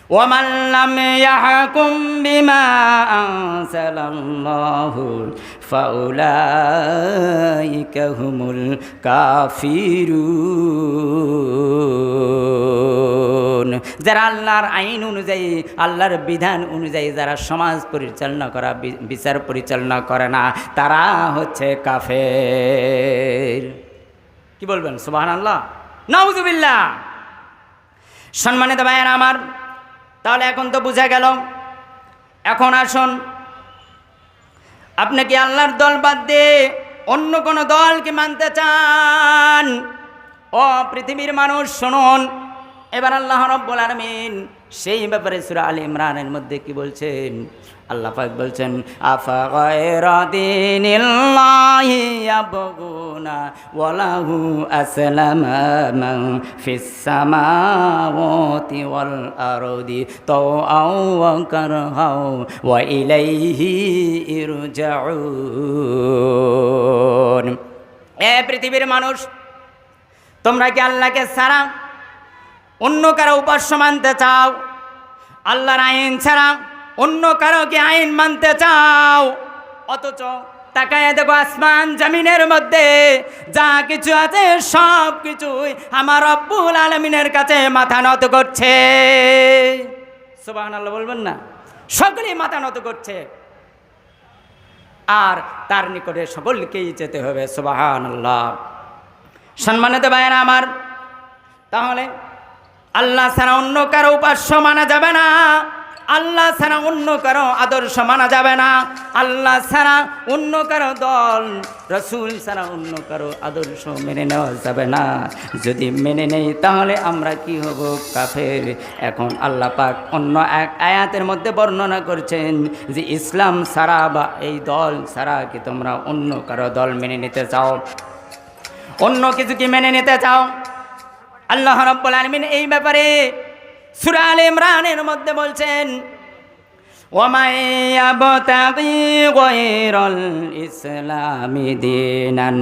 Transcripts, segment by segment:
ومن لم يحكم بما أنزل الله فأولئك هم الكافرون যারা আল্লাহর আইন অনুযায়ী আল্লাহর বিধান অনুযায়ী যারা সমাজ পরিচালনা করা বিচার পরিচালনা করে না তারা হচ্ছে কাফের। কি বলবেন সুবহানাল্লাহ, নাউযুবিল্লাহ। সম্মানিত ভাইয়েরা আমার, তাহলে এখন তো বুঝা গেল। এখন আসুন, আপনি কি আল্লাহর দল বাদ দিয়ে অন্য কোনো দলকে মানতে চান? ও পৃথিবীর মানুষ শুনুন, এবার আল্লাহ রাব্বুল আলামিন সেই ব্যাপারে সূরা আলে ইমরানের মধ্যে কি বলছেন? আল্লাহ পাক বলছেন, আফা গায়রা দীনিল্লাহি ইয়াবগুনা ওয়া লাহু আসলামা মান ফিস সামাওয়াতি ওয়াল আরদি তাওআন ওয়া কারহাও ওয়া ইলাইহি ইরজাউন। এ পৃথিবীর মানুষ, তোমরা কি আল্লাহকে ছাড়া অন্য কারো উপাস্য মানতে চাও? আল্লাহর আইন ছাড়া অন্য কারো কি আইন মানতে চাও? অথচ তাকায় দেখো, আসমান জমিনের মধ্যে যা কিছু আছে সব কিছুই আমার রব্বুল আলামিনের কাছে মাথা নত করছে। সুবহানাল্লাহ বলবেন না? সকলেই মাথা নত করছে, আর তার নিকটে সকলকেই যেতে হবে। সুবহানাল্লাহ। সম্মানিত ভাইয়েরা আমার, তাহলে আল্লাহ ছাড়া অন্য কারো উপাস্য মানা যাবে না, আল্লাহ ছাড়া অন্য কারো আদর্শ মানা যাবে না, আল্লাহ ছাড়া অন্য কারো দল, রসুল ছাড়া অন্য কারো আদর্শ মেনে নেওয়া যাবে না। যদি মেনে নেই তাহলে আমরা কি হব? কাফের। এখন আল্লাহ পাক অন্য এক আয়াতের মধ্যে বর্ণনা করছেন যে ইসলাম ছাড়া বা এই দল ছাড়া কি তোমরা অন্য কারো দল মেনে নিতে চাও? অন্য কিছু কি মেনে নিতে চাও? আল্লাহ রাব্বুল আলামিন এই ব্যাপারে সূরা আলে ইমরানের মধ্যে বলছেন, ওয়ামান ইয়াবতাগি গায়রাল ইসলামি দীনান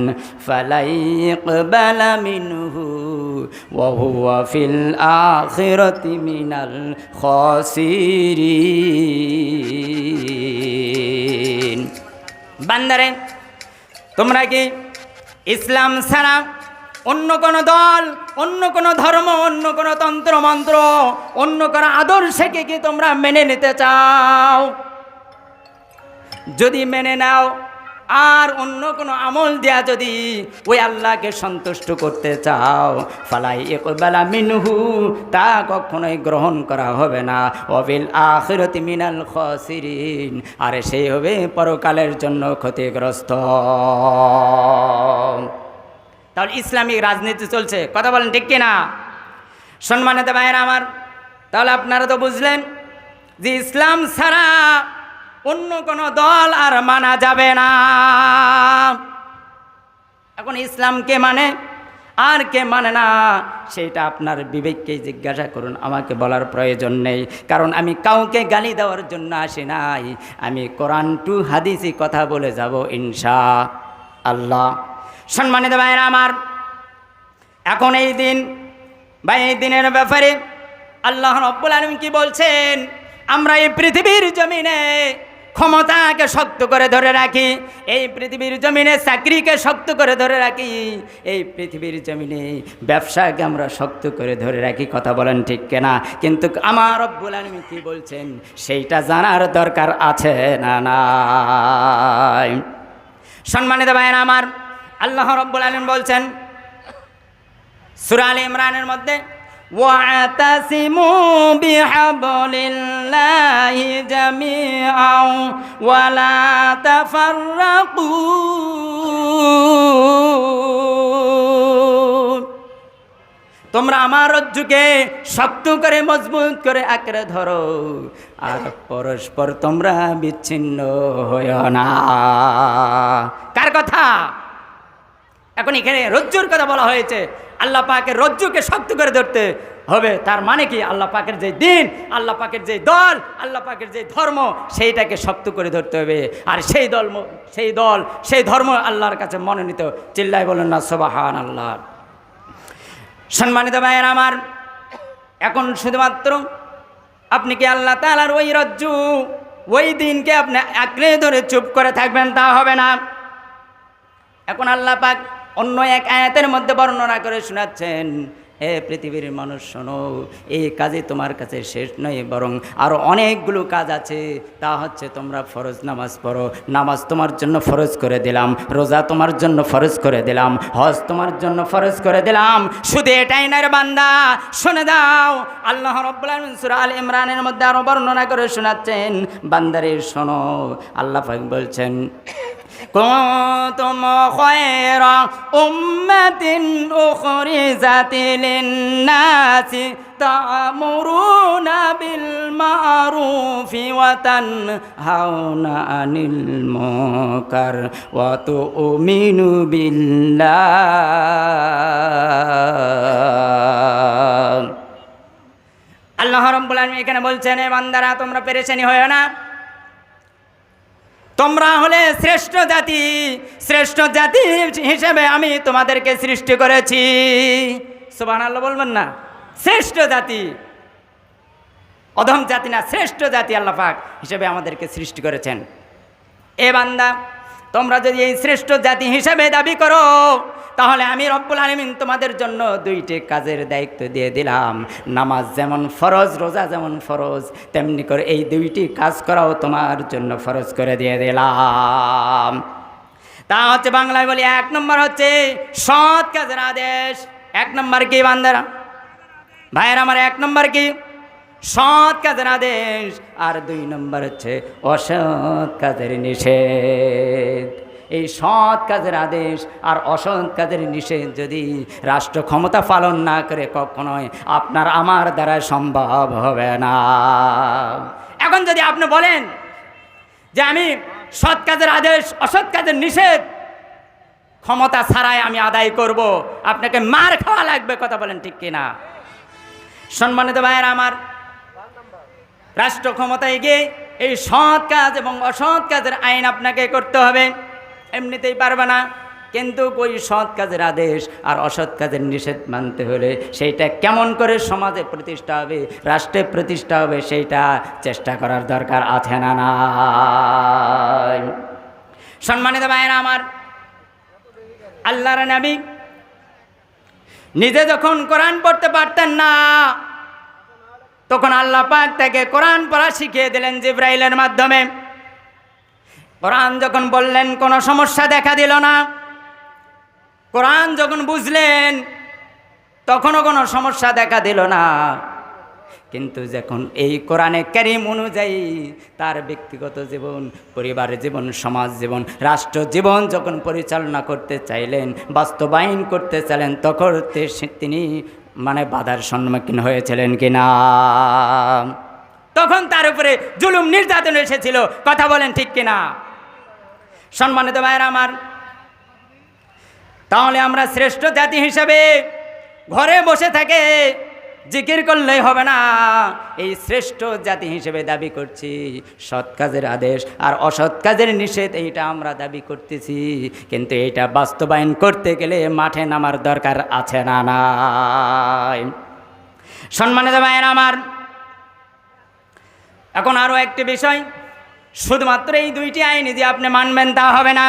ফালাই ইকবালা মিনহু ওয়া হুয়া ফিল আখিরাতি মিনাল খাসিরিন। বান্দারে, তোমরা কি ইসলাম ছাড়া অন্য কোনো দল, অন্য কোনো ধর্ম, অন্য কোনো তন্ত্র মন্ত্র, অন্য কোনো আদর্শকে কি তোমরা মেনে নিতে চাও? যদি মেনে নাও আর অন্য কোনো আমল দেয়া যদি ওই আল্লাহকে সন্তুষ্ট করতে চাও, ফালাই ইকবালা মিনহু, তা কখনোই গ্রহণ করা হবে না। ওয়াবিল আখিরাতি মিনাল খাসিরিন, আর সেই হবে পরকালের জন্য ক্ষতিগ্রস্ত। তাহলে ইসলামিক রাজনীতি চলছে, কথা বলেন ঠিক কিনা? সম্মানিত ভাইয়েরা আমার, তাহলে আপনারা তো বুঝলেন যে ইসলাম ছাড়া অন্য কোনো দল আর মানা যাবে না। এখন ইসলাম কে মানে আর কে মানে না সেটা আপনার বিবেককেই জিজ্ঞাসা করুন, আমাকে বলার প্রয়োজন নেই। কারণ আমি কাউকে গালি দেওয়ার জন্য আসি নাই, আমি কোরআন টু হাদিসই কথা বলে যাব ইনশাআল্লাহ। সম্মানিত ভাইয়েরা আমার, এখন এই দিন বা এই দিনের ব্যাপারে আল্লাহ রাব্বুল আলামিন কি বলছেন? আমরা এই পৃথিবীর জমিনে ক্ষমতাকে শক্ত করে ধরে রাখি, এই পৃথিবীর জমিনে চাকরিকে শক্ত করে ধরে রাখি, এই পৃথিবীর জমিনে ব্যবসাকে আমরা শক্ত করে ধরে রাখি। কথা বলেন ঠিক কিনা? কিন্তু আমার রব্বুল আলামিন কি বলছেন সেইটা জানার দরকার আছে না নাই? সম্মানিত ভাইয়েরা আমার, আল্লাহ রাব্বুল আলামিন বলছেন সূরা আলে ইমরানের মধ্যে, ওয়াতাসিমু বিহাবলিল্লাহি জামিআন ওয়া লা তাফাররাকু। তোমরা আমার রজ্জুকে শক্ত করে মজবুত করে আঁকড়ে ধরো, আর পরস্পর তোমরা বিচ্ছিন্ন হইও না। কার কথা? এখন এখানে রজ্জুর কথা বলা হয়েছে। আল্লাহ পাকের রজ্জুকে শক্ত করে ধরতে হবে, তার মানে কি? আল্লাহ পাকের যে দিন, আল্লাহ পাকের যে দল, আল্লাহ পাকের যে ধর্ম, সেইটাকে শক্ত করে ধরতে হবে। আর সেই ধর্ম আল্লাহর কাছে মনোনীত। চিল্লায় বলেন না সুবহানাল্লাহ। সম্মানিত ভাইয়েরা আমার, এখন শুধুমাত্র আপনি কি আল্লাহ তাআলার ওই রজ্জু, ওই দিনকে আপনি আঁকড়ে ধরে চুপ করে থাকবেন? তা হবে না। এখন আল্লাহ পাক অন্য এক আয়াতের মধ্যে বর্ণনা করে শোনাচ্ছেন, এ পৃথিবীর মানুষ শোনো, এই কাজে তোমার কাছে শেষ নয়, বরং আরও অনেকগুলো কাজ আছে। তা হচ্ছে তোমরা ফরজ নামাজ পড়ো, নামাজ তোমার জন্য ফরজ করে দিলাম, রোজা তোমার জন্য ফরজ করে দিলাম, হজ তোমার জন্য ফরজ করে দিলাম। শুধু এটাই না রে বান্দা, শুনে দাও, আল্লাহ রাব্বুল আলামিন সূরা আল ইমরানের মধ্যে আরও বর্ণনা করে শোনাচ্ছেন, বান্দারে শোনো, আল্লাহ পাক বলছেন, কুনতুম খায়রা উম্মাতিন উখরিজাত লিন-নাসি তা'মুরুনা বিল মা'রুফি ওয়া তানহাউনা আনিল মুনকার ওয়া তু'মিনু বিল্লাহ। আল্লাহ রাব্বুল আলামিন এখানে বলছেন, এ বান্দারা তোমরা পেরেশানি হয়ো না, তোমরা হলে শ্রেষ্ঠ জাতি, শ্রেষ্ঠ জাতি হিসেবে আমি তোমাদেরকে সৃষ্টি করেছি। সুবহানাল্লাহ বলবেন না? শ্রেষ্ঠ জাতি, অধম জাতি না, শ্রেষ্ঠ জাতি আল্লাহ পাক হিসেবে আমাদেরকে সৃষ্টি করেছেন। এ বান্দা, তোমরা যদি এই শ্রেষ্ঠ জাতি হিসেবে দাবি করো, তাহলে আমি রব্বুল আলামিন তোমাদের জন্য দুইটি কাজের দায়িত্ব দিয়ে দিলাম। নামাজ যেমন ফরজ, রোজা যেমন ফরজ, তেমনি করে এই দুইটি কাজ করাও তোমার জন্য ফরজ করে দিয়ে দিলাম। তা হচ্ছে বাংলায় বলি, এক নম্বর হচ্ছে সৎ কাজের আদেশ। এক নম্বর কি বান্দারা, ভাইয়ের আমার, এক নম্বর কি? সৎ কাজের আদেশ। আর দুই নম্বর হচ্ছে অসৎ কাজের নিষেধ। এই সৎ কাজের আদেশ আর অসৎ কাজের নিষেধ যদি রাষ্ট্র ক্ষমতা পালন না করে, কখনোই আপনার আমার দ্বারা সম্ভব হবে না। এখন যদি আপনি বলেন যে আমি সৎ কাজের আদেশ অসৎ কাজের নিষেধ ক্ষমতা ছাড়াই আমি আদায় করব, আপনাকে মার খাওয়া লাগবে, কথা বলেন ঠিক কিনা? সম্মানিত ভাইয়েরা আমার, রাষ্ট্র ক্ষমতায় গিয়ে এই সৎ কাজ এবং অসৎ কাজের আইন আপনাকে করতে হবে, এমনিতেই পারবে না। কিন্তু ওই সৎ কাজের আদেশ আর অসৎ কাজের নিষেধ মানতে হলে সেইটা কেমন করে সমাজে প্রতিষ্ঠা হবে, রাষ্ট্রে প্রতিষ্ঠা হবে, সেইটা চেষ্টা করার দরকার আছে না নাই? সম্মানিত ভাইয়েরা আমার, আল্লাহর নবী নিজে যখন কোরআন পড়তে পারতেন না, তখন আল্লাহ পাক তাকে কোরআন পড়া শিখিয়ে দিলেন জিবরাইলের মাধ্যমে। কোরআন যখন বললেন, কোনো সমস্যা দেখা দিল না। কোরআন যখন বুঝলেন, তখনও কোনো সমস্যা দেখা দিল না। কিন্তু যখন এই কোরআনে কারীম অনুযায়ী তার ব্যক্তিগত জীবন, পরিবারের জীবন, সমাজ জীবন, রাষ্ট্র জীবন যখন পরিচালনা করতে চাইলেন, বাস্তবায়ন করতে চাইলেন, তখন তিনি বাধার সম্মুখীন হয়েছিলেন কিনা? তখন তার উপরে জুলুম নির্যাতন এসেছিল, কথা বলেন ঠিক কিনা? সম্মানিত ভাইয়েরা আমার, তাহলে আমরা শ্রেষ্ঠ জাতি হিসেবে ঘরে বসে থেকে জিকির করলেই হবে না। এই শ্রেষ্ঠ জাতি হিসেবে দাবি করছি সৎ কাজের আদেশ আর অসৎ কাজের নিষেধ, এইটা আমরা দাবি করতেছি, কিন্তু এইটা বাস্তবায়ন করতে গেলে মাঠে নামার দরকার আছে না নাই? সম্মানিত ভাইয়েরা আমার, এখন আরও একটি বিষয়, শুধুমাত্র এই দুইটি আইন যে আপনি মানবেন তা হবে না।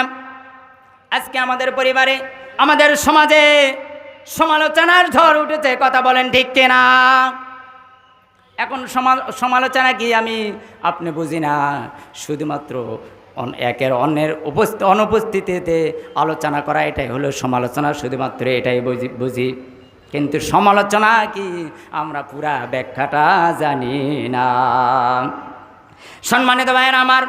আজকে আমাদের পরিবারে, আমাদের সমাজে সমালোচনার ঝড় উঠেছে, কথা বলেন ঠিক কিনা? এখন সমালোচনা কি আমি আপনি বুঝি না, শুধুমাত্র একের অন্যের অনুপস্থিতিতে আলোচনা করা, এটাই হলো সমালোচনা, শুধুমাত্র এটাই বুঝি। কিন্তু সমালোচনা কি আমরা পুরা ব্যাখ্যাটা জানি না। সম্মানিত ভাইয়েরা আমার,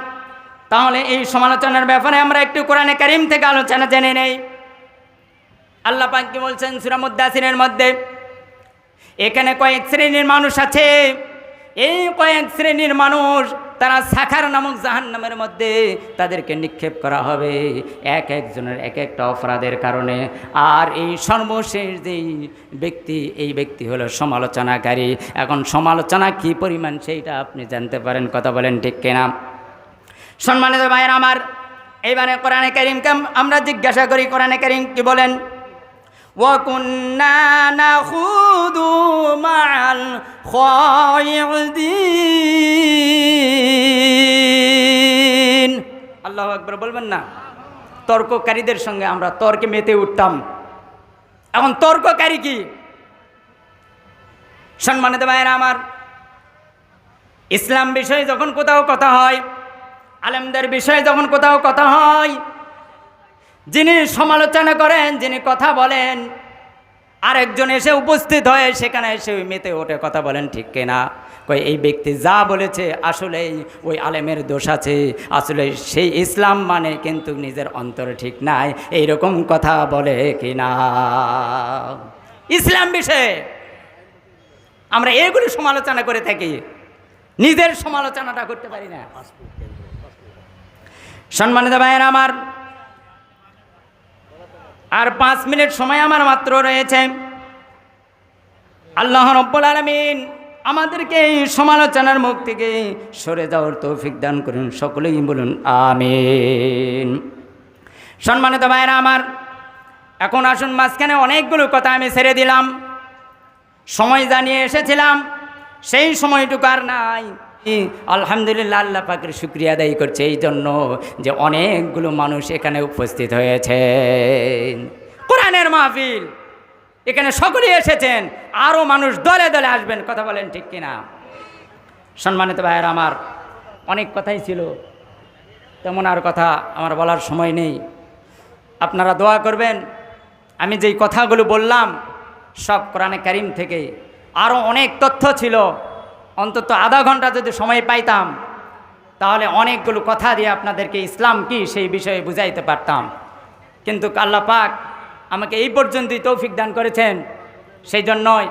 তাহলে এই সমালোচনার ব্যাপারে আমরা একটু কোরআনে কারীম থেকে আলোচনা জেনে নেই। আল্লাহ পাক কি বলছেন সূরা মুদ্দাসিরের মধ্যে, এখানে কয়েক শ্রেণীর মানুষ আছে, এই কয়েক শ্রেণীর মানুষ তারা সাখার নামক জাহান্নামের মধ্যে তাদেরকে নিক্ষেপ করা হবে এক একজনের এক একটা অপরাধের কারণে। আর এই সর্বশেষ যেই ব্যক্তি, এই ব্যক্তি হলো সমালোচনাকারী। এখন সমালোচনা কি পরিমাণ সেইটা আপনি জানতে পারেন, কথা বলেন ঠিক কিনা? সম্মানিত ভাইয়েরা আমার, এইবারে কোরআনে কারীমকে আমরা জিজ্ঞাসা করি, কোরআনে কারীম কি বলেন? وَكُنَّا نَخُوضُ مَعَ الْخَائِضِينَ আকবার বলবেন না? তর্ককারীদের সঙ্গে আমরা তর্কে মেতে উঠতাম, এখন তর্ককারী কি? সম্মানিত ভাইয়েরা আমার, ইসলাম বিষয়ে যখন কোথাও কথা হয়, আলেমদের বিষয়ে যখন কোথাও কথা হয়, যিনি সমালোচনা করেন, যিনি কথা বলেন, আরেকজন এসে উপস্থিত হয়ে সেখানে এসে মেতে ওঠে কথা বলেন, ঠিক কিনা? কই এই ব্যক্তি যা বলেছে আসলেই ওই আলেমের দোষ আছে, আসলে সেই ইসলাম মানে কিন্তু নিজের অন্তরে ঠিক নাই, এইরকম কথা বলে কিনা? ইসলাম বিষয়ে আমরা এগুলি সমালোচনা করে থাকি, নিজের সমালোচনাটা করতে পারি না। সম্মানিত ভাইয়েরা আমার, আর 5 মিনিট সময় আমার মাত্র রয়েছে। আল্লাহ রাব্বুল আলামিন আমাদেরকে এই সমালোচনার মুখ থেকে সরে যাওয়ার তৌফিক দান করুন, সকলেই বলুন আমিন। সম্মানিত ভাইয়েরা আমার, এখন আসুন, মাঝখানে অনেকগুলো কথা আমি ছেড়ে দিলাম, সময় জানিয়ে এসেছিলাম, সেই সময়টুকু আর নাই। আলহামদুলিল্লাহ, আল্লাহ পাকের শুকরিয়া আদায় করছে এই জন্য যে অনেকগুলো মানুষ এখানে উপস্থিত হয়েছে। কোরআনের মাহফিল, এখানে সকলেই এসেছেন, আরও মানুষ দলে দলে আসবেন, কথা বলেন ঠিক কিনা? সম্মানিত ভাইয়েরা আমার, অনেক কথাই ছিল, তেমন আর কথা আমার বলার সময় নেই। আপনারা দোয়া করবেন, আমি যেই কথাগুলো বললাম সব কোরআনে কারিম থেকে। আরও অনেক তথ্য ছিল, অন্তত আধা ঘন্টা যদি সময় পাইতাম তাহলে অনেকগুলো কথা দিয়ে আপনাদেরকে ইসলাম কি সেই বিষয়ে বুঝাইতে পারতাম, কিন্তু আল্লাহ পাক আমাকে এই পর্যন্তই তৌফিক দান করেছেন, সেই জন্যই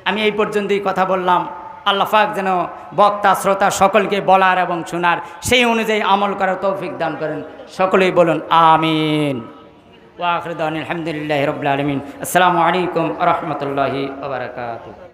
আমি এই পর্যন্তই কথা বললাম। আল্লাহ পাক যেন বক্তা শ্রোতা সকলকে বলার এবং শোনার সেই অনুযায়ী আমল করার তৌফিক দান করেন, সকলেই বলুন আমিন। ওয়া আখিরু দাওয়ানা আলহামদুলিল্লাহি রাব্বিল আলামিন। আসসালামু আলাইকুম ওয়া রাহমাতুল্লাহি ওয়া বারাকাতুহু।